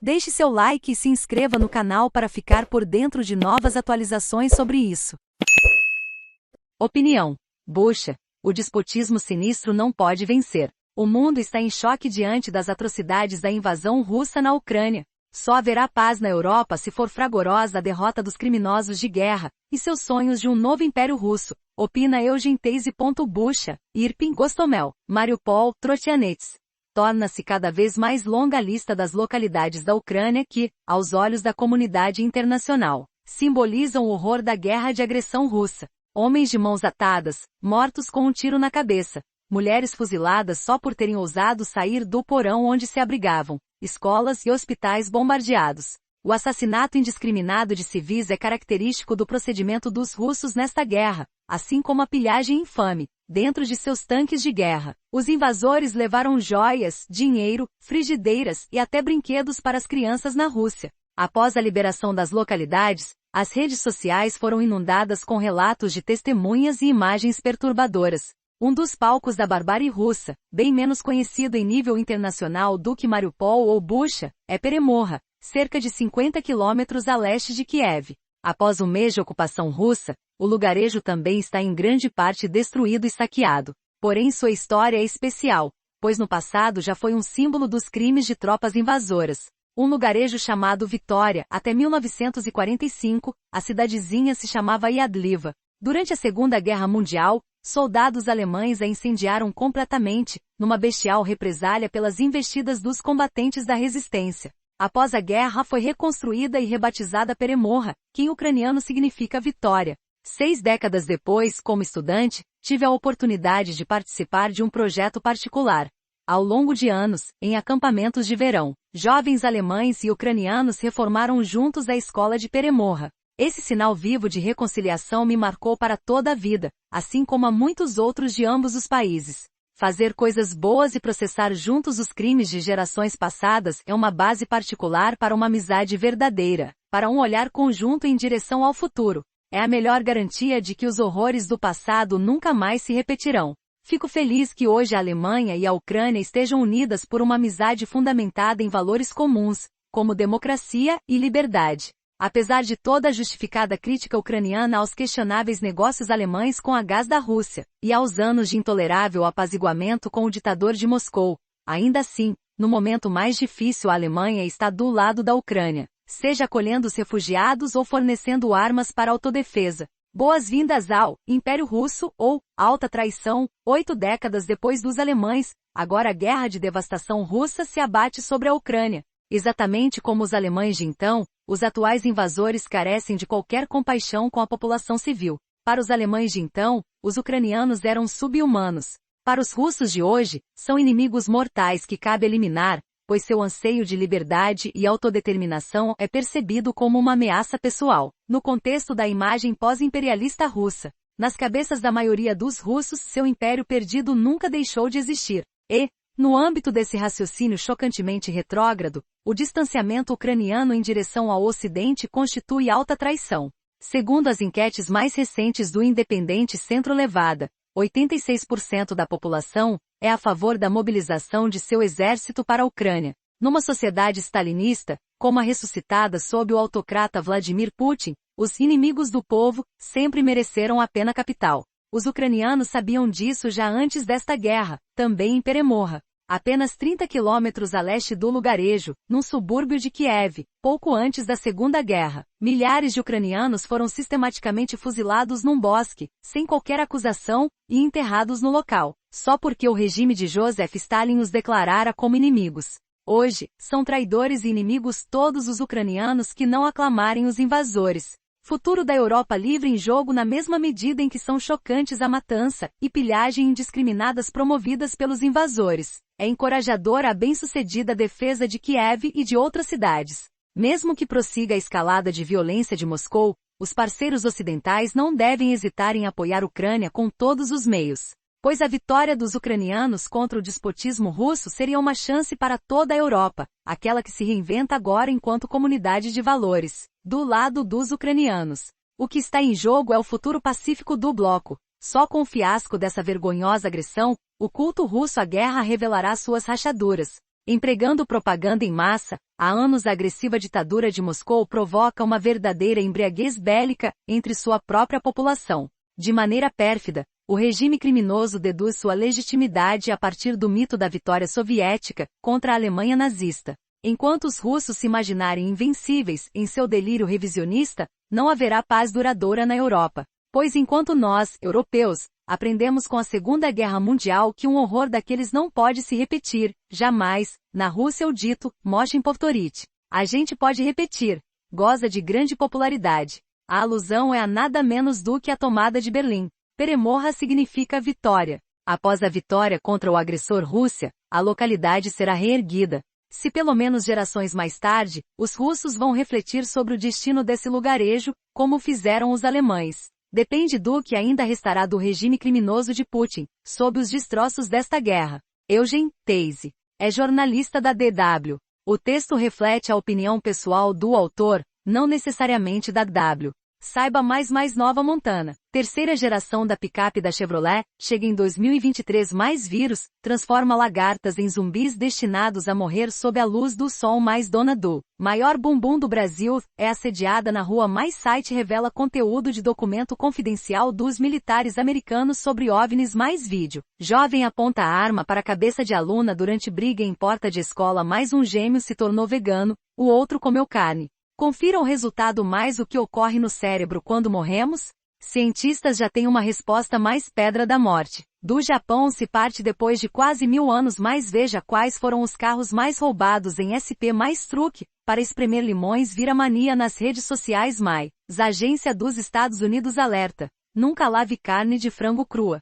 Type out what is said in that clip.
Deixe seu like e se inscreva no canal para ficar por dentro de novas atualizações sobre isso. Opinião: Bucha, o despotismo sinistro não pode vencer. O mundo está em choque diante das atrocidades da invasão russa na Ucrânia. Só haverá paz na Europa se for fragorosa a derrota dos criminosos de guerra e seus sonhos de um novo império russo. Opina Eugen Teise. Bucha, Irpin, Gostomel, Mariupol, Trotianets. Torna-se cada vez mais longa a lista das localidades da Ucrânia que, aos olhos da comunidade internacional, simbolizam o horror da guerra de agressão russa. Homens de mãos atadas, mortos com um tiro na cabeça. Mulheres fuziladas só por terem ousado sair do porão onde se abrigavam. Escolas e hospitais bombardeados. O assassinato indiscriminado de civis é característico do procedimento dos russos nesta guerra, assim como a pilhagem infame, dentro de seus tanques de guerra. Os invasores levaram joias, dinheiro, frigideiras e até brinquedos para as crianças na Rússia. Após a liberação das localidades, as redes sociais foram inundadas com relatos de testemunhas e imagens perturbadoras. Um dos palcos da barbárie russa, bem menos conhecido em nível internacional do que Mariupol ou Bucha, é Peremorra, cerca de 50 quilômetros a leste de Kiev. Após um mês de ocupação russa, o lugarejo também está em grande parte destruído e saqueado. Porém sua história é especial, pois no passado já foi um símbolo dos crimes de tropas invasoras. Um lugarejo chamado Vitória, até 1945, a cidadezinha se chamava Yadliva. Durante a Segunda Guerra Mundial, soldados alemães a incendiaram completamente, numa bestial represália pelas investidas dos combatentes da resistência. Após a guerra foi reconstruída e rebatizada Peremorra, que em ucraniano significa vitória. 6 décadas depois, como estudante, tive a oportunidade de participar de um projeto particular. Ao longo de anos, em acampamentos de verão, jovens alemães e ucranianos reformaram juntos a escola de Peremorra. Esse sinal vivo de reconciliação me marcou para toda a vida, assim como a muitos outros de ambos os países. Fazer coisas boas e processar juntos os crimes de gerações passadas é uma base particular para uma amizade verdadeira, para um olhar conjunto em direção ao futuro. É a melhor garantia de que os horrores do passado nunca mais se repetirão. Fico feliz que hoje a Alemanha e a Ucrânia estejam unidas por uma amizade fundamentada em valores comuns, como democracia e liberdade. Apesar de toda a justificada crítica ucraniana aos questionáveis negócios alemães com a gás da Rússia, e aos anos de intolerável apaziguamento com o ditador de Moscou, ainda assim, no momento mais difícil a Alemanha está do lado da Ucrânia, seja acolhendo os refugiados ou fornecendo armas para autodefesa. Boas-vindas ao Império Russo ou Alta Traição. 8 décadas depois dos alemães, agora a guerra de devastação russa se abate sobre a Ucrânia. Exatamente como os alemães de então, os atuais invasores carecem de qualquer compaixão com a população civil. Para os alemães de então, os ucranianos eram sub-humanos. Para os russos de hoje, são inimigos mortais que cabe eliminar, pois seu anseio de liberdade e autodeterminação é percebido como uma ameaça pessoal. No contexto da imagem pós-imperialista russa, nas cabeças da maioria dos russos, seu império perdido nunca deixou de existir. E, no âmbito desse raciocínio chocantemente retrógrado, o distanciamento ucraniano em direção ao Ocidente constitui alta traição. Segundo as enquetes mais recentes do Independente Centro-Levada, 86% da população é a favor da mobilização de seu exército para a Ucrânia. Numa sociedade stalinista, como a ressuscitada sob o autocrata Vladimir Putin, os inimigos do povo sempre mereceram a pena capital. Os ucranianos sabiam disso já antes desta guerra, também em Peremorra, apenas 30 quilômetros a leste do lugarejo, num subúrbio de Kiev, pouco antes da Segunda Guerra. Milhares de ucranianos foram sistematicamente fuzilados num bosque, sem qualquer acusação, e enterrados no local, só porque o regime de Joseph Stalin os declarara como inimigos. Hoje, são traidores e inimigos todos os ucranianos que não aclamarem os invasores. Futuro da Europa livre em jogo na mesma medida em que são chocantes a matança e pilhagem indiscriminadas promovidas pelos invasores. É encorajadora a bem-sucedida defesa de Kiev e de outras cidades. Mesmo que prossiga a escalada de violência de Moscou, os parceiros ocidentais não devem hesitar em apoiar a Ucrânia com todos os meios. Pois a vitória dos ucranianos contra o despotismo russo seria uma chance para toda a Europa, aquela que se reinventa agora enquanto comunidade de valores, do lado dos ucranianos. O que está em jogo é o futuro pacífico do bloco. Só com o fiasco dessa vergonhosa agressão, o culto russo à guerra revelará suas rachaduras. Empregando propaganda em massa, há anos a agressiva ditadura de Moscou provoca uma verdadeira embriaguez bélica entre sua própria população. De maneira pérfida, o regime criminoso deduz sua legitimidade a partir do mito da vitória soviética contra a Alemanha nazista. Enquanto os russos se imaginarem invencíveis em seu delírio revisionista, não haverá paz duradoura na Europa. Pois enquanto nós, europeus, aprendemos com a Segunda Guerra Mundial que um horror daqueles não pode se repetir, jamais, na Rússia o dito, Moshin Povtorit. A gente pode repetir. Goza de grande popularidade. A alusão é a nada menos do que a tomada de Berlim. Peremorra significa vitória. Após a vitória contra o agressor Rússia, a localidade será reerguida. Se pelo menos gerações mais tarde, os russos vão refletir sobre o destino desse lugarejo, como fizeram os alemães. Depende do que ainda restará do regime criminoso de Putin, sob os destroços desta guerra. Eugen Theise é jornalista da DW. O texto reflete a opinião pessoal do autor, não necessariamente da DW. Saiba mais nova Montana. Terceira geração da picape da Chevrolet, chega em 2023 mais vírus, transforma lagartas em zumbis destinados a morrer sob a luz do sol mais dona do maior bumbum do Brasil, é assediada na rua mais site revela conteúdo de documento confidencial dos militares americanos sobre OVNIs mais vídeo. Jovem aponta a arma para a cabeça de aluna durante briga em porta de escola mais um gêmeo se tornou vegano, o outro comeu carne. Confira o resultado mais o que ocorre no cérebro quando morremos? Cientistas já têm uma resposta mais pedra da morte. Do Japão se parte depois de quase 1000 anos, mas veja quais foram os carros mais roubados em SP mais truque, para espremer limões vira mania nas redes sociais mais. Agência dos Estados Unidos alerta. Nunca lave carne de frango crua.